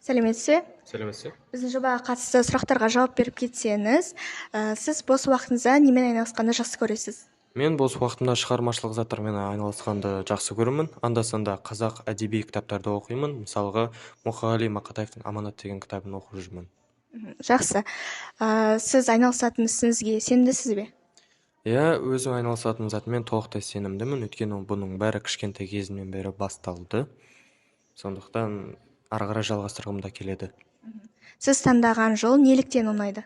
Сәлеметсіз бе? Сәлеметсіз. Біздің жобаға қатысты сұрақтарға жауап беріп кетсеңіз, сіз бос уақытыңызда немен айналысқанды жақсы көресіз? Мен бос уақытымда шығармашылық заттармен айналысқанды жақсы көремін. Анда-санда қазақ әдеби кітаптарды оқимын. Мысалға, Мұқағали Мақатаевтың «Аманат» деген кітабын оқып жүрмін. Жақсы. Сіз айналысатын ісіңізге сенімдісіз бе? Иә, өзім айналысатын затымен толықтай сенімдімін, өйткені бұның бәрі кішкентай кезімнен бері басталды. Сондықтан ары қарай жалғастырғым да келеді. Сіз таңдаған жол неліктен ұнайды?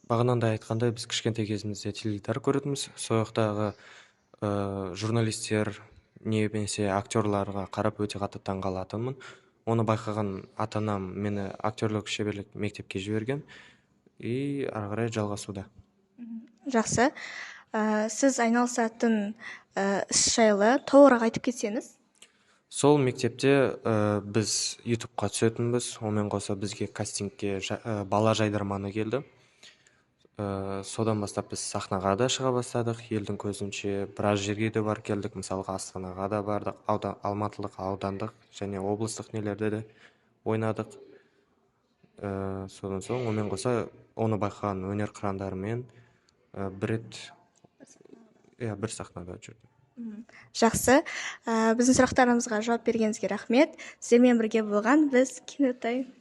Бағананда айтқандай, біз кішкентай кезімізде теледидар көретінбіз. Сол жақтағы журналистер немесе актерларға қарап өте қатты таңғалатынмын. Оны байқаған ата-анам мені актерлік шеберлік мектепке жіберген и ары қарай жалғасуда. Жақсы. Сіз айналысатын іс жайлы толығырақ айтып кетсеңіз? Сол мектепте біз ютубқа түсетінбіз. Онымен қоса бізге кастингке бала жайдарманы келді. Содан бастап біз сахнаға да шыға бастадық. Елдің көзінше біраз жерге де бар келдік. Мысалға Астанаға да бардық, алматылық, аудандық және облыстық нелерде де ойнадық. Содан соң онымен қоса оны байқаған өнер қырандарымен бір сахнада жүрдім. Жақсы. Біздің сұрақтарымызға жауап бергеніңізге рахмет. Сіздермен бірге болған біз Кинотайм.